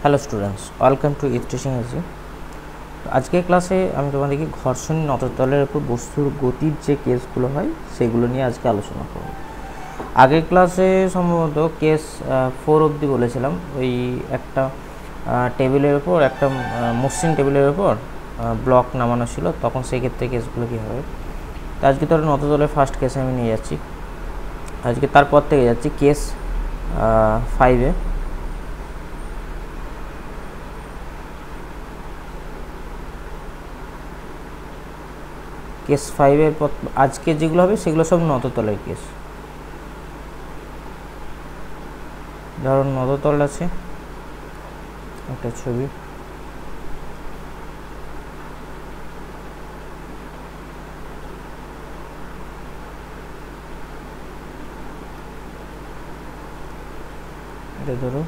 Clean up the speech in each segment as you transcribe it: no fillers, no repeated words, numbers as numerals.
Hello students, welcome to ইথ teaching এজি। আজকের ক্লাসে আমি তোমাদেরকে ঘর্ষণ নততলের উপর বস্তুর গতির যে কেসগুলো হয় সেগুলো নিয়ে আজকে আলোচনা করব। আগের ক্লাসে সম্ভবত কেস 4 অবধি বলেছিলাম, ওই একটা টেবিলের উপর একটা মসৃণ টেবিলের উপর ব্লক নামানো ছিল, তখন সেই ক্ষেত্রে কেসগুলো কী হবে। তো আজকে তোর নততলের ফার্স্ট কেসে আমি নিয়ে যাচ্ছি। আজকে তারপর থেকে যাচ্ছি কেস 5-এ। কেস 5-এর পর আজকে যেগুলো হবে সেগুলো সব নততলের কেস। ধরুন নততল আছে একটা ছবি, এটা ধরো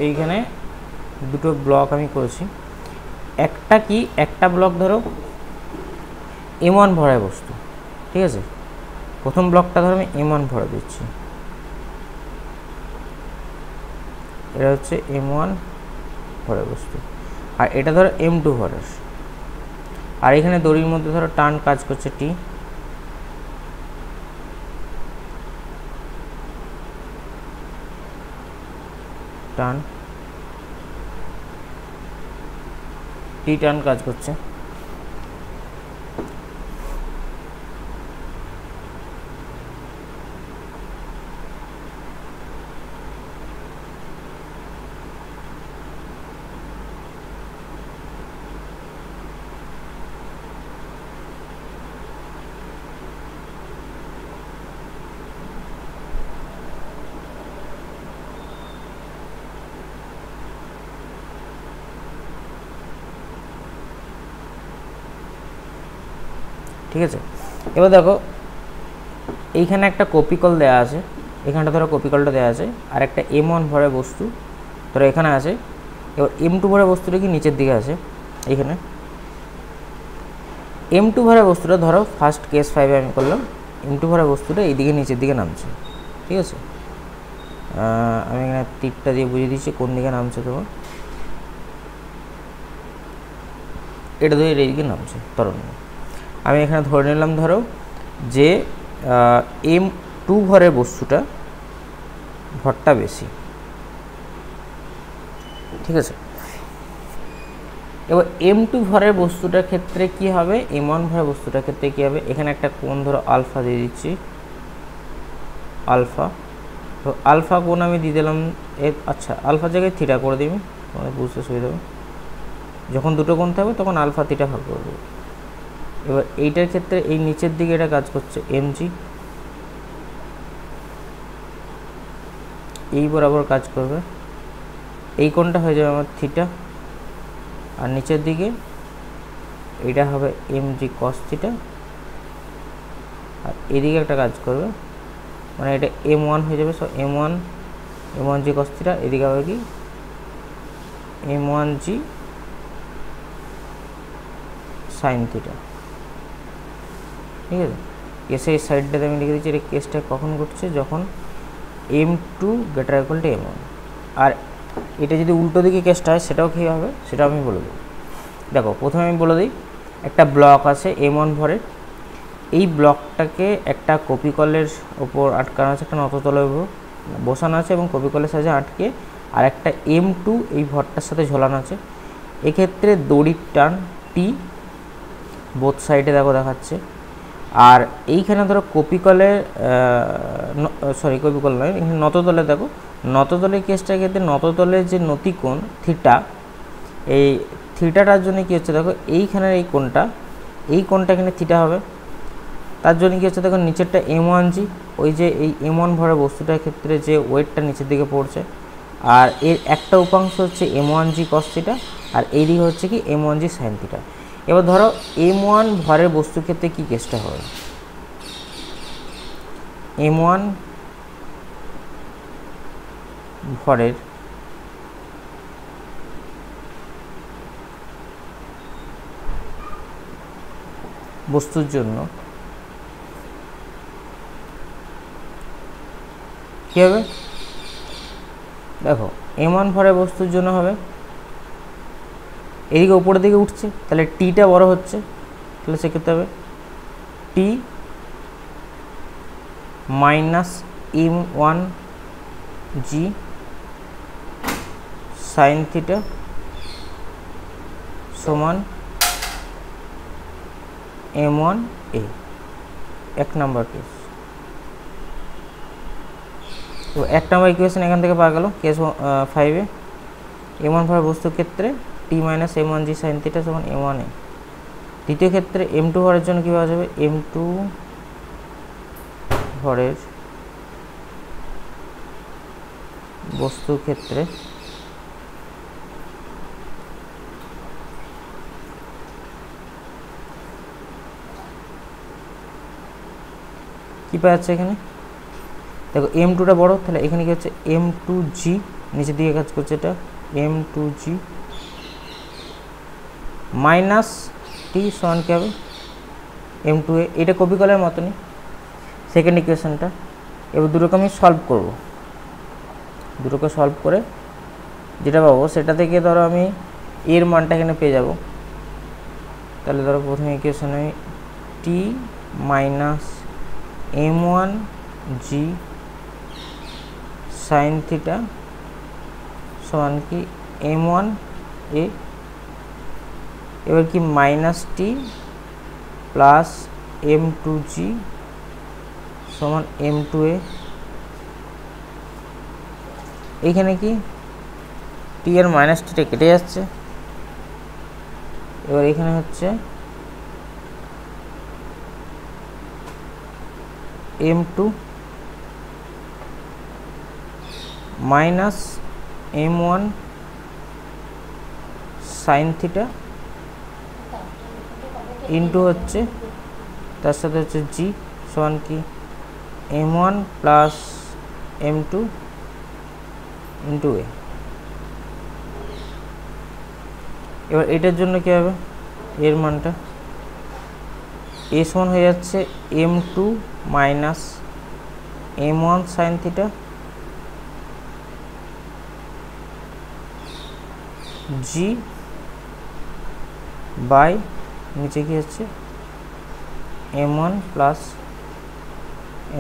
এইখানে দুটো ব্লক আমি করেছি। একটা ব্লক ধরো M1 ভরায় বস্তু, ঠিক আছে। প্রথম ব্লকটা ধরো আমি M1 ভরা দিচ্ছি, এটা হচ্ছে M1 ভরা বস্তু, আর এটা ধরো M2 ভরার। আর এখানে দড়ির মধ্যে ধরো টান কাজ করছে T, টান কাজ করছে। ঠিক আছে, এবার দেখো এইখানে একটা কপিকল দেওয়া আছে, এখানটা ধরো কপিকলটা দেওয়া আছে, আর একটা M1 ভরে বস্তু ধরো এখানে আছে। এবার M2 ভরে বস্তুটা কি নিচের দিকে আছে, এইখানে M2 ভরে বস্তুটা ধরো ফার্স্ট কেস 5-এ আমি করলাম, M2 ভরে বস্তুটা এইদিকে নিচের দিকে নামছে, ঠিক আছে। আমি এখানে তীরটা দিয়ে বুঝিয়ে দিচ্ছি কোন দিকে নামছে। তোমার এটা ধরে এইদিকে নামছে তরঙ্গ। আমি এখানে ধরে নিলাম ধরো যে M2 ভরের বস্তুটা ভরটা বেশি, ঠিক আছে। এবার M2 ভরের বস্তুটার ক্ষেত্রে কি হবে, M1 ভরের বস্তুটার ক্ষেত্রে কি হবে, এখানে একটা কোণ ধরো আলফা দিয়ে দিচ্ছি, আলফা। তো আলফা কোণ আমি দিয়ে দিলাম, আচ্ছা আলফা জায়গায় থিটা করে দিবি, তোমাদের বুঝতে সুবিধা হবে। যখন দুটো কোণ থাকবে তখন আলফা থিটা ভাগ করে দেবো। এবার এইটার ক্ষেত্রে এই নিচের দিকে এটা কাজ করছে mg, এই বরাবর কাজ করবে, এই কোণটা হয়ে যাবে আমার থিটা, আর নিচের দিকে এইটা হবে mg cos থিটা, আর এদিকে একটা কাজ করবে, মানে এটা m1 হয়ে যাবে। So m1 m1g cos theta, এদিকে হবে কি m1g sin থিটা। ঠিক আছে, কেসের এই সাইডটাতে আমি লিখে দিচ্ছি, এটা কেসটা কখন ঘটছে, যখন m2 greater equal to m1। আর এটা যদি উল্টো দিকে কেসটা হয় সেটাও কী হবে সেটা আমি বলে দেবো। দেখো প্রথমে আমি বলে দিই, একটা ব্লক আছে m1 ভরের, এই ব্লকটাকে একটা কপি কলের ওপর আটকানো আছে, একটা নততলের উপর বসানো আছে এবং কপি কলের সাহায্যে আটকে আর একটা m2 এই ভরটার সাথে ঝোলানো আছে। এক্ষেত্রে দড়ির টান টি, বোথ সাইডে দেখো দেখাচ্ছে। আর এইখানে ধরো কপি কলের কপি কল নয়, এখানে নততলে দেখো, নততলের কেসটার ক্ষেত্রে নততলের যে নতিকোণ থিটা, এই থিটাটার জন্য কী হচ্ছে দেখো, এইখানের এই কোণটা, এই কোণটা এখানে থিটা হবে। তার জন্য কী হচ্ছে দেখো, নিচেরটা m1g, ওই যে এই m1 ভরা বস্তুটার ক্ষেত্রে যে ওয়েটটা নিচের দিকে পড়ছে, আর এর একটা উপাংশ হচ্ছে m1g cos থিটা, আর এই দিকে হচ্ছে কি m1g sin থিটা। এবার ধরো m1 ভরের বস্তুর ক্ষেত্রে কী কেসটা হবে, m1 ভরের বস্তুর জন্য কী হবে, দেখো m1 ভরের বস্তুর জন্য হবে এদিকে উপরের দিকে উঠছে, তাহলে টিটা বড় হচ্ছে, তাহলে সেক্ষেত্রে হবে টি মাইনাস m1g সাইন থিটা সমান m1a, এক নম্বর কেস। তো এক নম্বর ইকুয়েশন এখান থেকে পাওয়া গেল কেস 5-এ, m1 ভরের বস্তুর ক্ষেত্রে টি মাইনাস m1g সাইন থিটা সমান m1a। দ্বিতীয় ক্ষেত্রে m2 ভরের জন্য কী পাওয়া যাবে, m2 ভরের বস্তুর ক্ষেত্রে কী পাওয়া যাচ্ছে এখানে, দেখো m2টা বড়, তাহলে এখানে কি হচ্ছে m2g, নিচের দিকে কাজ করছে এটা m2g মাইনাস টি সমান কী হবে m2a। এটা কপি কলার মতনই সেকেন্ড ইকুয়েশনটা। এবার দুটোকে আমি সলভ করব, দুটোকে সলভ করে যেটা পাবো সেটা থেকে ধরো আমি এর মানটা এখানে পেয়ে যাব। তাহলে ধরো প্রথমে ইকুয়েশনে টি মাইনাস m1g সাইন থিটা সমান কি m1a। এবার কি মাইনাস টি প্লাস m2g সমান m2a। এইখানে কি টি এর মাইনাস টিটা কেটে যাচ্ছে, এবার এখানে হচ্ছে m2 minus m1 sine theta into হচ্ছে তার সাথে হচ্ছে জি সমান কি m1 প্লাস m2 ইন্টু এ। এবার এটার জন্য কী হবে, এর মানটা এ সমান হয়ে যাচ্ছে m2 minus m1 sine theta g by নিচে কি হচ্ছে m1 প্লাস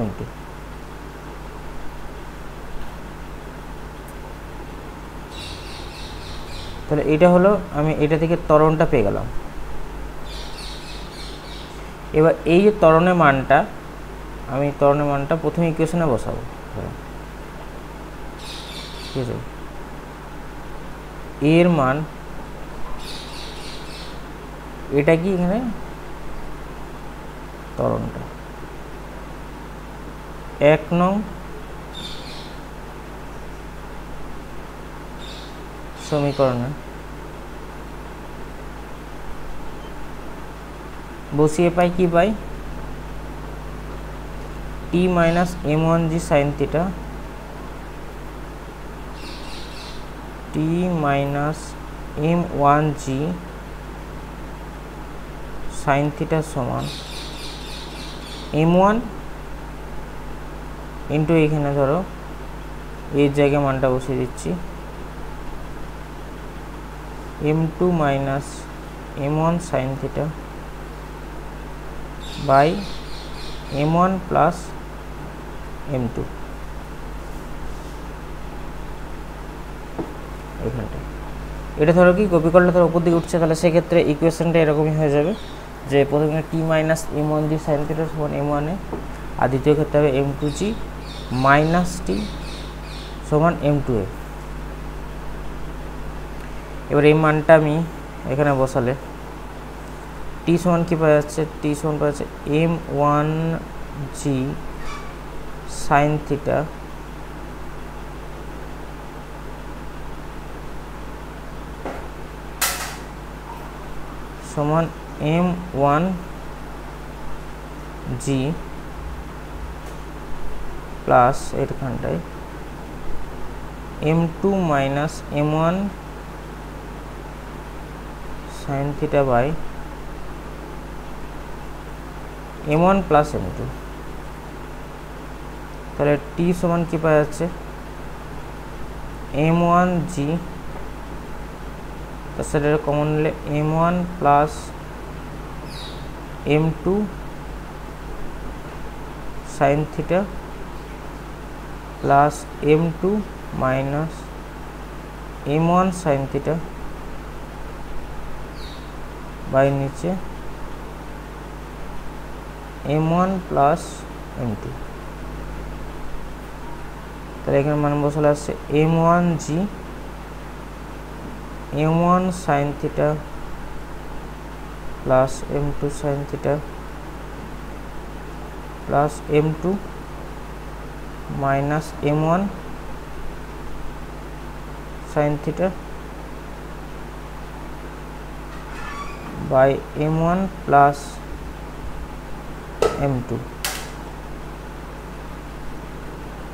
m2। তাহলে এটা হলো, আমি এটা থেকে ত্বরণটা পেয়ে গেলাম। এবার এই যে ত্বরণের মানটা, আমি ত্বরণের মানটা প্রথম ইকুয়েশনে বসাবো, ঠিক আছে। এর মান এটা কি এখানে ত্বরণটা 1 নং সমীকরণে বসিয়ে পাই কি পাই, টি মাইনাস m1g সাইন থিটা টি মাইনাস m1g সাইন থিটা সমান m1 ইন্টু এখানে ধরো এই জায়গায় মানটা বসিয়ে দিচ্ছি m2 minus m1 sine theta by m1 plus m2 এখানটা। এটা ধরো কি কপি করলে ধরো উপর দিকে উঠছে, তাহলে সেক্ষেত্রে ইকুয়েশনটা এরকমই হয়ে যাবে যে প্রথমে টি মাইনাস m1g সাইন থিটা সমান m1 এ, আর দ্বিতীয় ক্ষেত্রে হবে m2g মাইনাস টি সমান m2 এ। এবার এই মানটা আমি এখানে বসালে টি সমান কি পাওয়া যাচ্ছে, টি সমান পাওয়া যাচ্ছে m1g সাইন থিটা সমান m1g প্লাস এখানটায় m2 minus m1 sine theta by m1 plus m2। তাহলে টি সমান কি পাওয়া যাচ্ছে m1g, তার সাথে কমন নিলে m1 plus m2 sine theta plus m2 minus m1 sine theta by নিচে m1 প্লাস m2। তাহলে এখানে মান বসালে আসছে m1g m1 sine theta plus m2 sine theta plus m2 minus m1 sine theta by m1 plus m2।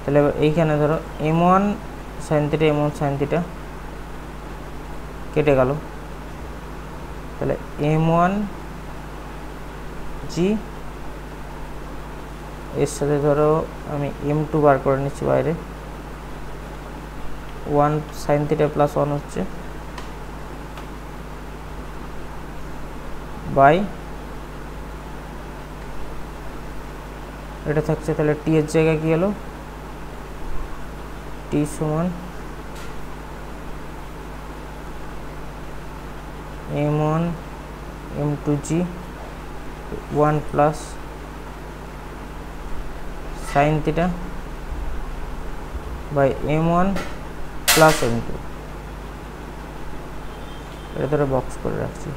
তাহলে এইখানে ধরো m1 sine theta m1 sine theta কেটে গেল, তাহলে m1g এর সাথে ধরো আমি m2 বার করে নিচ্ছি বাইরে, 1 সাইন থিটা প্লাস 1 হচ্ছে বাই এটা থাকছে, তাহলে টি এর জায়গায় কি হলো টি সমান m1 m2g 1 plus sine theta by m1 plus m2। এটা ধরে বক্স করে রাখছি।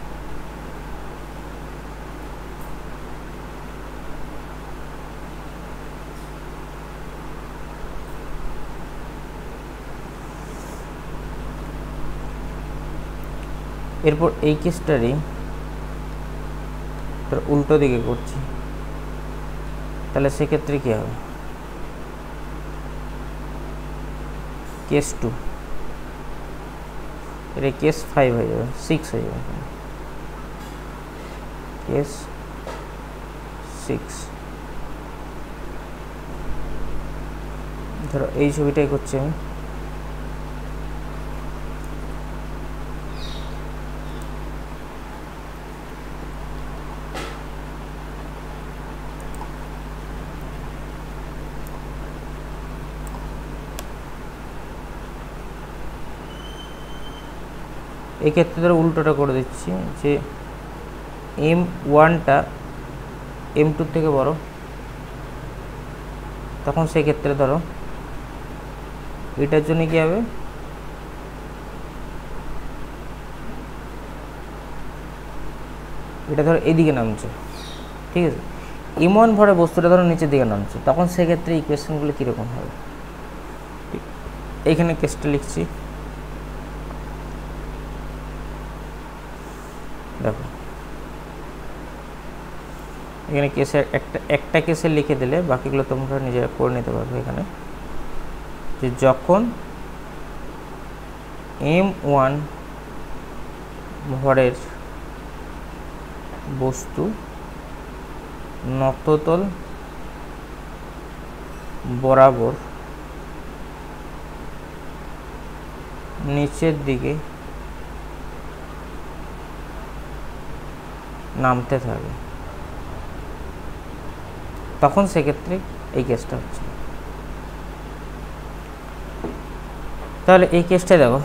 এরপর এই কেসটারই উল্টো দিকে করছি, তাহলে সেক্ষেত্রে কি হবে কেস 2, এটা কেস 5 হয়ে যাবে, 6 হয়ে যাবে, কেস 6। ধরো এই ছবিটাই করছি আমি, এই ক্ষেত্রে ধরো উল্টোটা করে দিচ্ছি যে m1টা m2 থেকে বড়, তখন সেই ক্ষেত্রে ধরো এটার জন্য কি হবে এটা ধরো এদিকে নামছে, ঠিক আছে, m1 ভরে বস্তুটা ধরো নিচের দিকে নামছে, তখন সেক্ষেত্রে ইকুয়েশনগুলো কীরকম হবে। এইখানে কেসটা লিখছি, দেখো এখানে কেসে একটা কেসে লিখে দিলে বাকিগুলো তোমরা নিজেরা করে নিতে পারবে। এখানে যে যখন m1 ভরের বস্তু নততল বরাবর নিচের দিকে নামতে থাকে, তখন সেক্ষেত্রে এই কেসটা হচ্ছে। তাহলে এই কেসটা দেখো,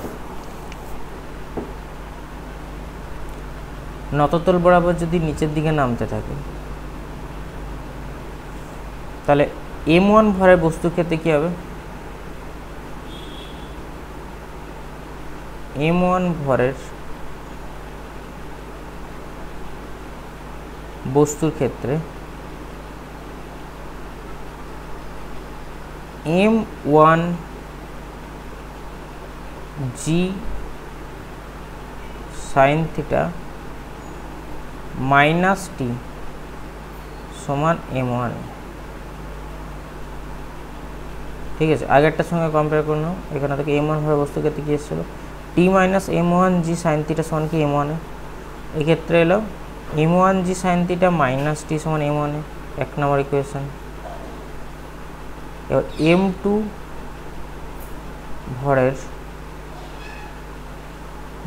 নততল বরাবর যদি নিচের দিকে নামতে থাকে, তাহলে m1 ভরের বস্তুর ক্ষেত্রে কি হবে? m1 ভরের বস্তুর ক্ষেত্রে m1 g sin theta minus T সমান m1। ঠিক আছে, আগেরটার সঙ্গে কম্পেয়ার করে নাও। এখানে থেকে m1 ভরের বস্তুর ক্ষেত্রে কি এসেছিল? T minus m1 g sin theta সমান কি m1 এ। এক্ষেত্রে এলো m1 g sin theta minus T সমান m1 এ, 1 নম্বর ইকুয়েশন। এবার m2 ভরের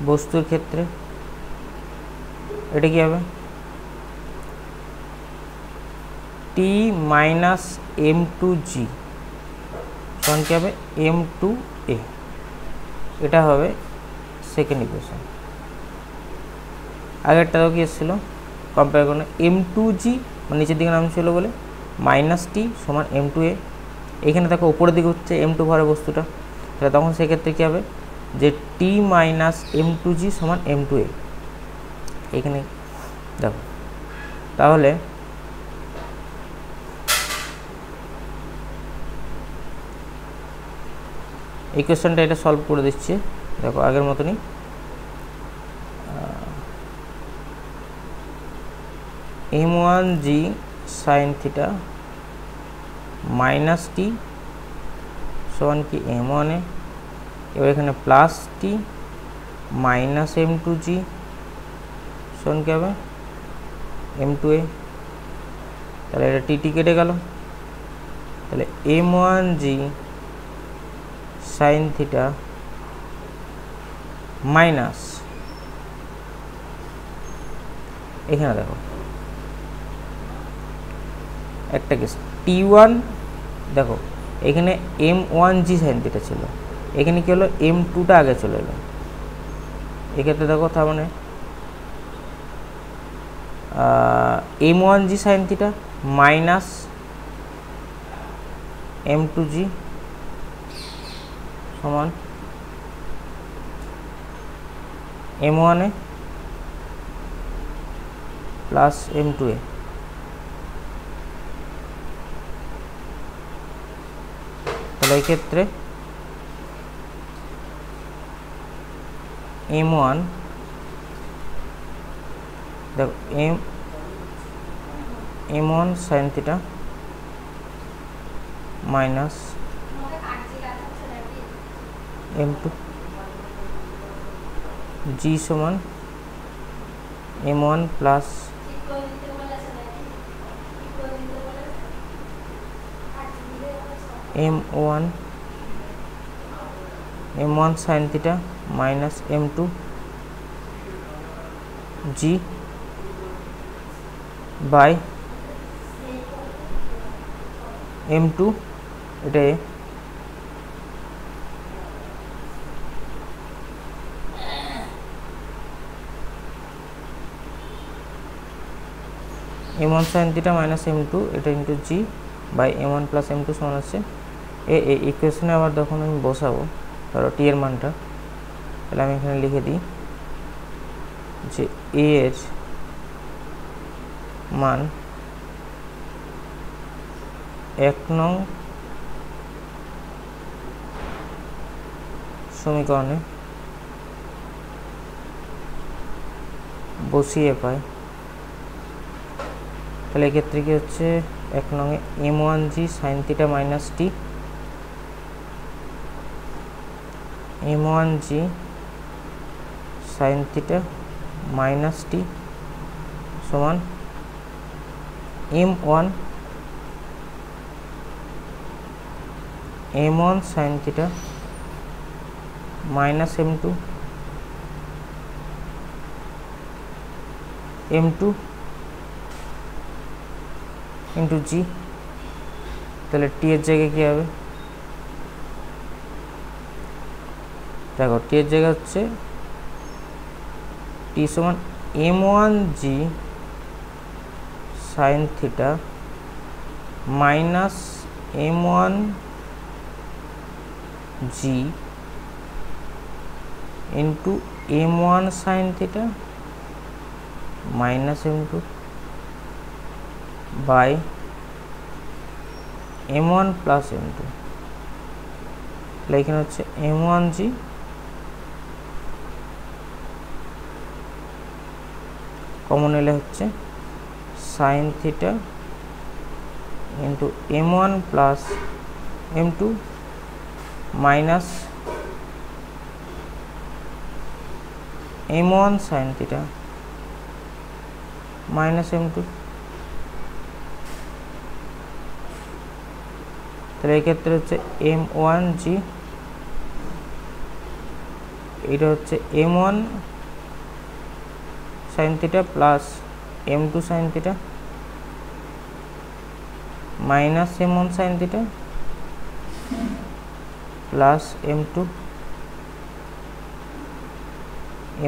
বস্তুর ক্ষেত্রে এটা কি হবে? টি মাইনাস m2g সমান কি হবে? m2a। এটা হবে সেকেন্ড ইকুয়েশন। আগেরটাও কি এসেছিল কম্পেয়ার করুন, m2g মানে নিচের দিকে নাম ছিল বলে মাইনাস টি সমান m2a। এখানে দেখো উপরের দিকে হচ্ছে m2 ভরের বস্তুটা, তাহলে তখন সেক্ষেত্রে কী হবে? যে টি মাইনাস m2g সমান m2a। এখানে দেখো, তাহলে ইকুয়েশনটা এটা সলভ করে দিচ্ছি। দেখো আগের মতনই m1g sin theta minus T সমান কি m1 এ। এবার এখানে প্লাস টি মাইনাস m2g সমান কি হবে? m2a। তাহলে এটা টি কেটে গেল, তাহলে m1g sin থিটা মাইনাস, এখানে দেখো একটা কেস t1, দেখো এখানে m1g sin থিটা ছিল, এখানে কি হলো? m2টা আগে চলে এলো। এক্ষেত্রে দেখো তার মানে m1g sin theta minus m2g সমান m1 এ প্লাস m2a। তাহলে এই ক্ষেত্রে m1 দেখো m1 sin theta minus m2 g সমান m1 plus m1 sin theta minus m2 g by m2 এটা m1 sin theta minus m2 এটা into g by m1 plus m2 সমান আছে এই ইকুয়েশনে। আবার যখন আমি বসাবো ধরো টি এর মানটা, তাহলে আমি এখানে লিখে দিই যে a এর মান 1 নং সমীকরণে বসিয়ে পাই। তাহলে এক্ষেত্রে কি হচ্ছে? 1 নং এ m1g sin theta minus T m1g sine theta minus T সমান m1 sine theta minus m2 into g. তাহলে টি এর জায়গায় কী হবে? দেখো টি এর জায়গা হচ্ছে টি সমান m1g sine theta minus m1g into m1 sine theta minus m2 by m1 plus m2। তাহলে এখানে হচ্ছে m1g কমন এলে হচ্ছে sine theta into m1 plus m2 minus m1 sine theta minus m2। তাহলে এই ক্ষেত্রে হচ্ছে m1g, এটা হচ্ছে m1 sine theta plus m2 sine theta minus m1 sine theta plus m2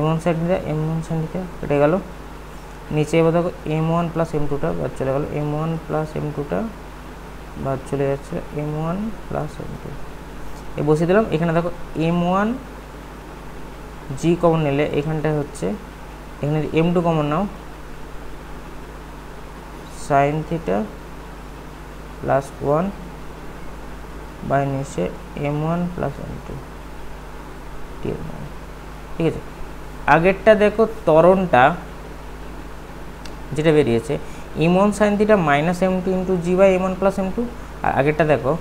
m1 sine theta কেটে গেল। নিচে এবার দেখো m1 প্লাস m2টা বাদ চলে গেল, m1 প্লাস m2টা বাদ চলে যাচ্ছে, m1 প্লাস m2 এ বসিয়ে দিলাম। এখানে দেখো m1 g কমন নিলে এখানটায় হচ্ছে, এখানে m2 কমন নাও, সাইন থিটা প্লাস 1 বাই নিচে m1 প্লাস m2 ঠিক আছে। আগেরটা দেখো ত্বরণটা যেটা বেরিয়েছে m1 sine theta minus m2 into g by m1 plus m2, আর আগেরটা দেখো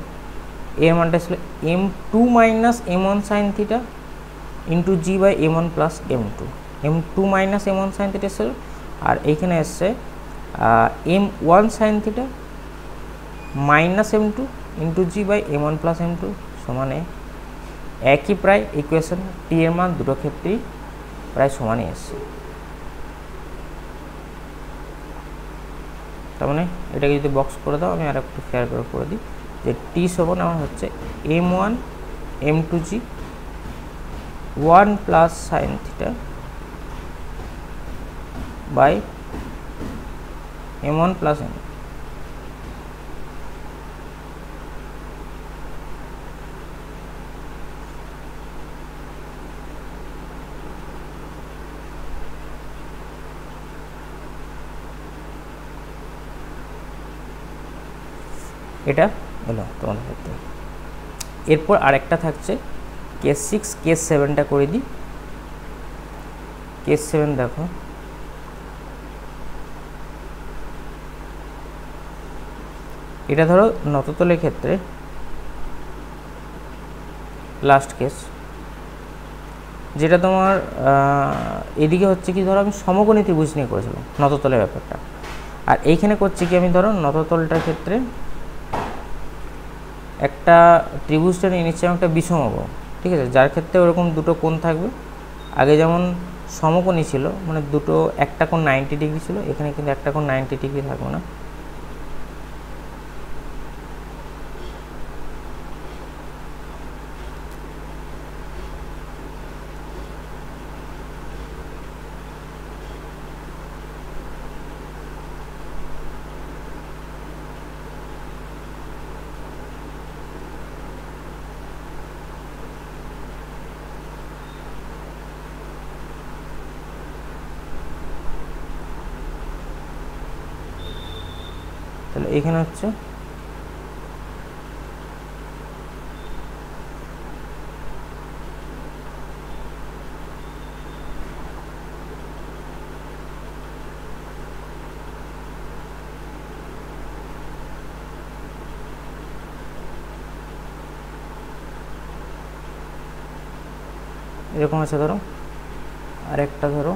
এর মানটা ছিল m2 minus m1 sine theta into g by m1 plus m2, m2 minus m1 sine theta ছিল, আর এইখানে এসছে m1 sine theta minus m2 into g by m1 plus m2 সমানে একই প্রায় ইকুয়েশন, টি এর মান দুটো ক্ষেত্রেই প্রায় সমানই এসছে। তার মানে এটাকে যদি বক্স করে দাও, আমি আর একটু ফেয়ার করে দিই যে টি সমান আমার হচ্ছে m1 m2g 1 plus sine theta by m1 plus m। এটা হলো তোমাদের ক্ষেত্রে। এরপর আরেকটা থাকছে কেস 6, কেস 7টা করে দিই। কেস 7 দেখো, এটা ধরো নততলের ক্ষেত্রে লাস্ট কেস, যেটা তোমার এদিকে হচ্ছে কি ধরো আমি সমকোণী ত্রিভুজ নিয়ে করেছিলাম নততলের ব্যাপারটা, আর এইখানে করছি কি আমি ধরো নততলটার ক্ষেত্রে একটা ত্রিভুজটা নিয়ে নিচ্ছি একটা বিষমবাহু, ঠিক আছে, যার ক্ষেত্রে ওরকম দুটো কোণ থাকবে। আগে যেমন সমকোণী ছিল, মানে দুটো একটা কোণ 90 ডিগ্রি ছিল, এখানে কিন্তু একটা কোণ 90 ডিগ্রি থাকবে না। তাহলে এখানে হচ্ছে এরকম আছে ধরো, আর একটা ধরো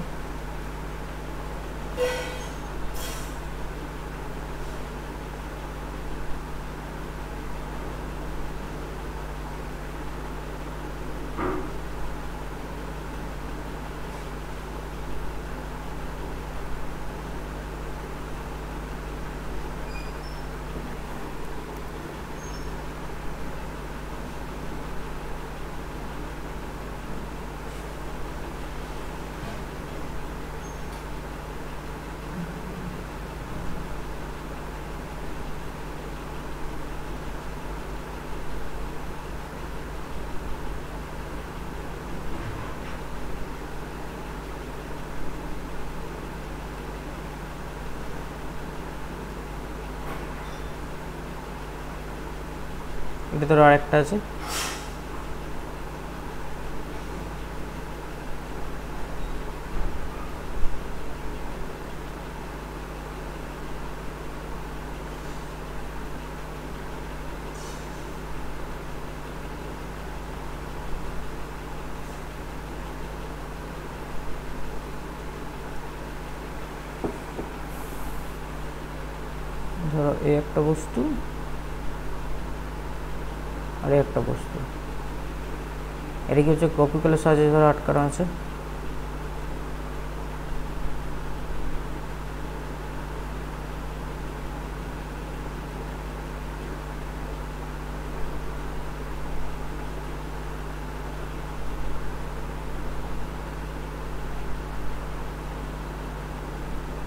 এটা ধরো আরেকটা আছে, ধরো এই একটা বস্তু আর একটা বস্তু, এটা কি হচ্ছে কপিকলের সাহায্যে ধরো আটকানো আছে।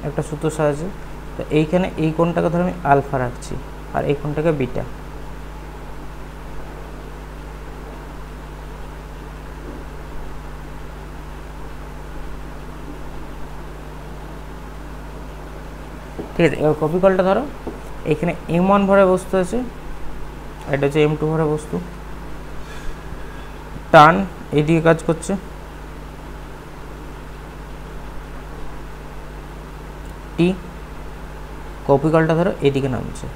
একটা সূত্র সাহায্যে, তো এইখানে এই কোণটাকে ধরো আমি আলফা রাখছি আর এই কোণটাকে বিটা। ঠিক আছে, এবার কপিকলটা ধরো এখানে m1 ভরে বস্তু আছে, এটা হচ্ছে m2 ভরে বস্তু, টান এইদিকে কাজ করছে, টি কপিকলটা ধরো এদিকে নামছে।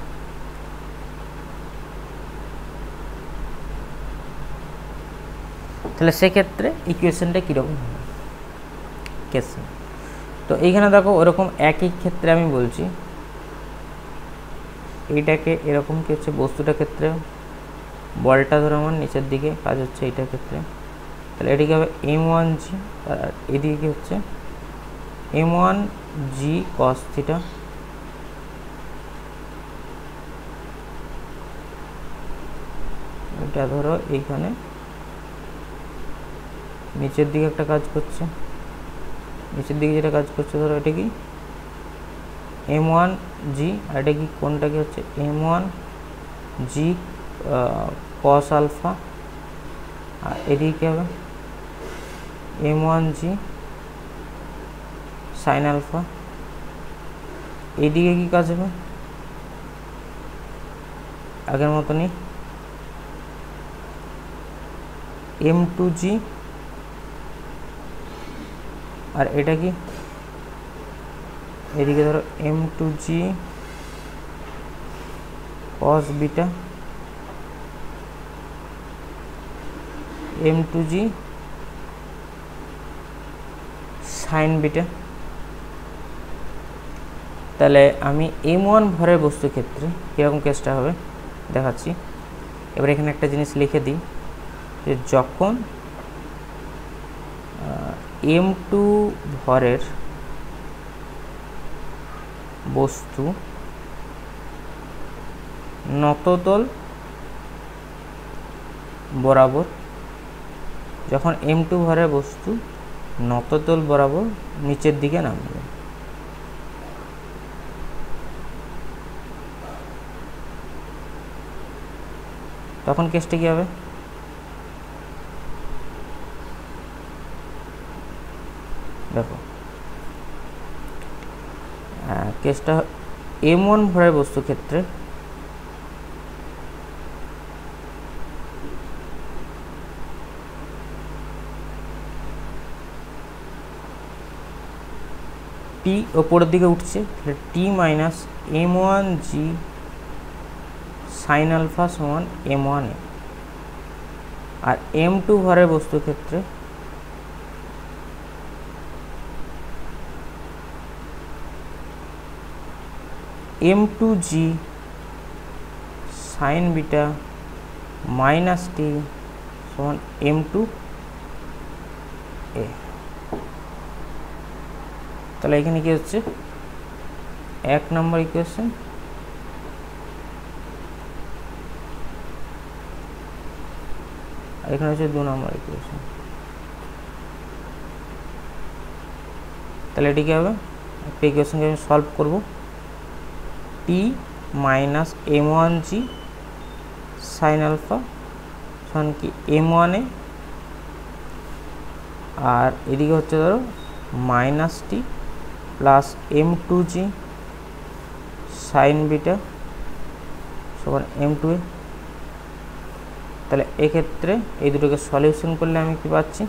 তাহলে সেক্ষেত্রে ইকুয়েশনটা কীরকম হবে কেস। তো এইখানে দেখো ওরকম একই ক্ষেত্রে আমি বলছি, এইটাকে এরকম কি হচ্ছে বস্তুটার ক্ষেত্রে বলটা ধরো আমার নিচের দিকে কাজ হচ্ছে এইটার ক্ষেত্রে, তাহলে এটিকে হবে m1g, আর এদিকে কি হচ্ছে m1g cos থিটা, এটা ধরো এইখানে নিচের দিকে একটা কাজ করছে, নিচের দিকে যেটা কাজ করছে ধরো এটা কি m1g, আর এটা কি কোনটা কি হচ্ছে m1g cos আলফা, আর এদিকে কি হবে m1g sin আলফা। এইদিকে কি কাজ হবে আগের মতনই m2g, আর এটা কি এদিকে ধরো m2g cos beta, m2g sin beta. তাহলে আমি m1 ভরের বস্তু ক্ষেত্রে কীরকম কেসটা হবে দেখাচ্ছি। এবার এখানে একটা জিনিস লিখে দিই যে যখন m2 ভরের বস্তু নততল বরাবর, যখন m2 ভরের বস্তু নততল বরাবর নিচের দিকে নামবে, তখন কেসটা কি হবে দেখো, কেসটা m1 ভরের বস্তু ক্ষেত্রে টি ওপরের দিকে উঠছে, টি মাইনাস m1g sin আলফা সমান m1a, আর m2 ভরের বস্তু ক্ষেত্রে m2g sin beta minus T সমান m2a। তাহলে এখানে কি হচ্ছে 1 নম্বর ইকুয়েশন, এখানে হচ্ছে 2 নম্বর ইকুয়েশন। তাহলে এটি কি হবে, একটা ইকুয়েশনকে আমি সলভ করব, টি মাইনাস m1g সাইন আলফা সমান কি m1 এ, আর এদিকে হচ্ছে ধরো মাইনাস টি প্লাস m2g সাইন বিটা সমান m2a। তাহলে এক্ষেত্রে এই দুটোকে সলিউশন করলে আমি কি পাচ্ছি,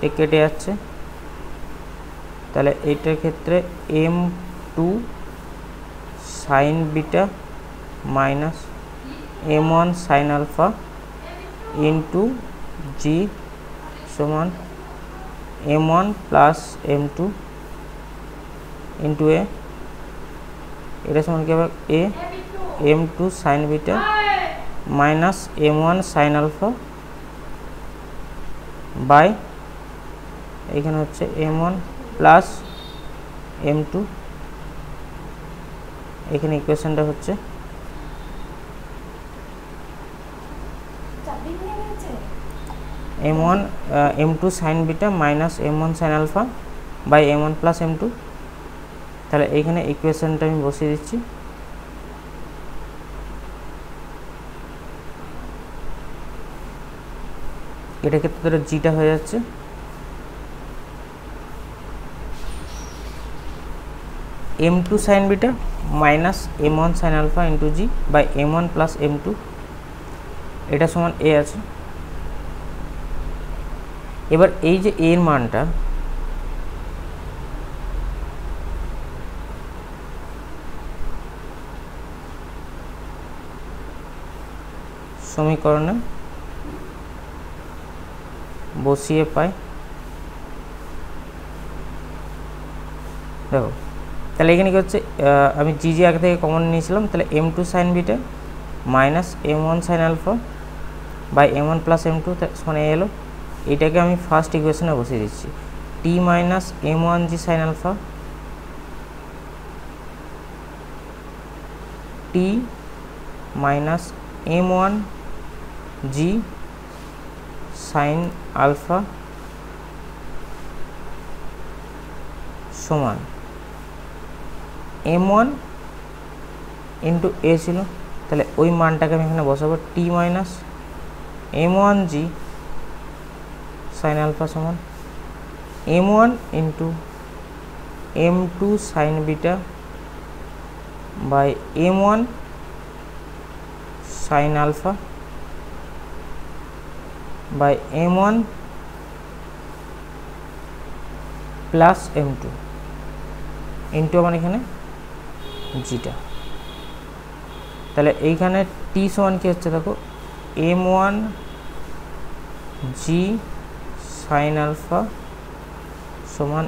এ কেটে যাচ্ছে, তাহলে এইটার ক্ষেত্রে m2 sine beta minus m1 sine alpha into g সমান m1 প্লাস m2 ইন্টু এ, এটা সমান কি হবে a m2 sine beta minus m1 sine alpha by এখানে হচ্ছে m1 প্লাস m2, এখানে ইকুয়েশনটা হচ্ছে m1 m2 sine beta minus m1 sine alpha by m1 plus m2। তাহলে এইখানে ইকুয়েশনটা আমি বসিয়ে দিচ্ছি, এটা ক্ষেত্রে ধরো জিটা হয়ে যাচ্ছে m2 sine beta minus m1 sine alpha into g by m1 plus m2, এটা সমান এ আছে। এবার এই যে এর মানটা সমীকরণে বসিয়ে পাই, দেখো তাহলে এখানে কি হচ্ছে, আমি জি জি আগে থেকে কমন নিয়েছিলাম, তাহলে m2 sine beta minus m1 sine alpha by m1 plus m2 সমান এ এলো। এটাকে আমি ফার্স্ট ইকুয়েশনে বসিয়ে দিচ্ছি, T minus m1g sine alpha T minus m1g sine alpha সমান m1 ইন্টু এ ছিল, তাহলে ওই মানটাকে আমি এখানে বসাবো, টি মাইনাস m1g সাইন আলফা সমান m1 into m2 sine beta by m1 sine alpha by m1 plus m2 into আমার এখানে জিটা। তাহলে এইখানে টি সমান কি হচ্ছে, দেখো m1 জি সাইন আলফা সমান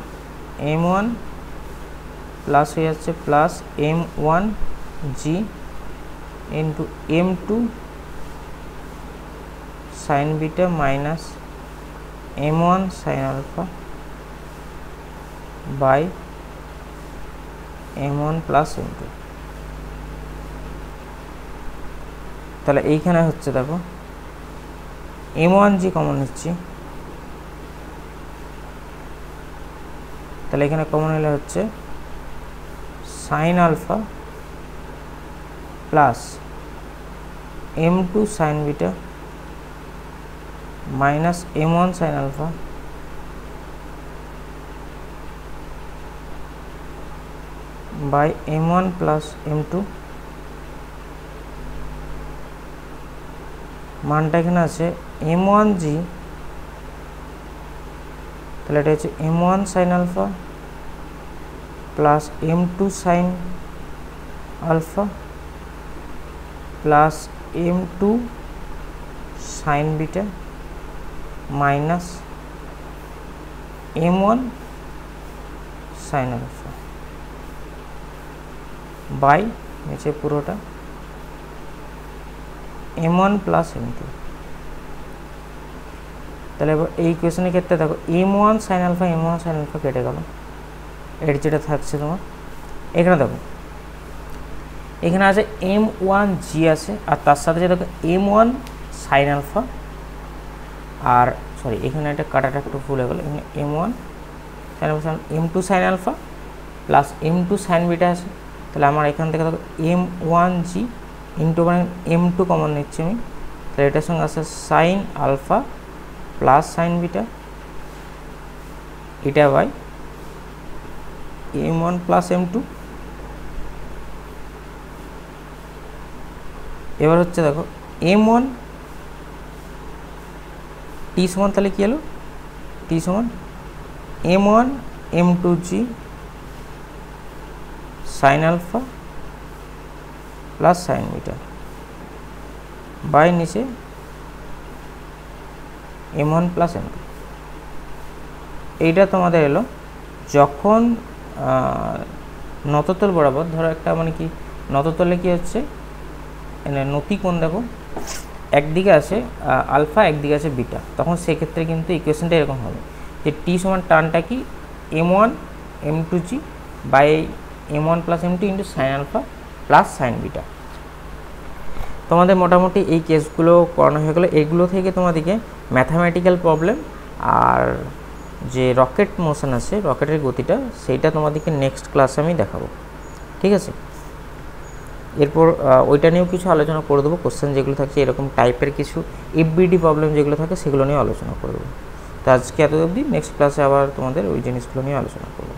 m1 প্লাস হয়ে যাচ্ছে plus m1 g into m2 sine beta minus m1 sine alpha by m1 plus m2। তাহলে এইখানে হচ্ছে দেখো m1g কমন নিচ্ছি, তাহলে এখানে কমন হলে হচ্ছে sine alpha plus m2 sine beta minus m1 sine alpha by m1 plus m2। মানটা এখানে আছে m1g, তাহলে এটা হচ্ছে m1 sine alpha plus m2 sine alpha plus m2 sine beta minus m1 sine alpha. By নিচে পুরোটা m1 plus m2। তাহলে এবার এই ইকুয়েশনের ক্ষেত্রে দেখো m1 sin alpha m1 sin alpha কেটে গেল, এর যেটা থাকছে তোমার এখানে দেখো এখানে আছে m1g আছে, আর তার সাথে যে দেখো m1 sin আলফা, আর সরি এখানে একটা কাটাটা একটু ভুল হয়ে গেল, এখানে m1 sin alpha m2 sin alpha plus m2 sin beta আছে। তাহলে আমার এখান থেকে দেখো m1g ইন্টু মানে m2 কমন নিচ্ছি আমি, তাহলে এটার সঙ্গে আছে sine alpha plus sine beta, এটা বাই m1 প্লাস m2। এবার হচ্ছে দেখো m1 t সমান তাহলে কি হলো, t সমান m1 m2g sine alpha plus sine beta by নিচে m1 প্লাস m2। এইটা তোমাদের এলো যখন নততল বরাবর, ধরো একটা মানে কি নততলে কি হচ্ছে নতি কোণ দেখো একদিকে আছে আলফা একদিকে আছে বিটা, তখন সেক্ষেত্রে কিন্তু ইকুয়েশনটা এরকম হবে যে টি সমান টানটা কি m1 m2g by m1 plus m2 into sine alpha plus sine beta. তোমাদের মোটামুটি এই কেসগুলো করানো হয়ে গেলো। এগুলো থেকে তোমাদেরকে ম্যাথামেটিক্যাল প্রবলেম আর যে রকেট মোশন আছে রকেটের গতিটা সেইটা তোমাদেরকে নেক্সট ক্লাসে আমি দেখাবো, ঠিক আছে। এরপর ওইটা নিয়েও কিছু আলোচনা করে দেবো, কোশ্চেন যেগুলো থাকছে এরকম টাইপের কিছু এফবিডি প্রবলেম যেগুলো থাকে সেগুলো নিয়ে আলোচনা করে দেবো। তো আজকে এত অবধি, নেক্সট ক্লাসে আবার তোমাদের ওই জিনিসগুলো নিয়ে আলোচনা করবো।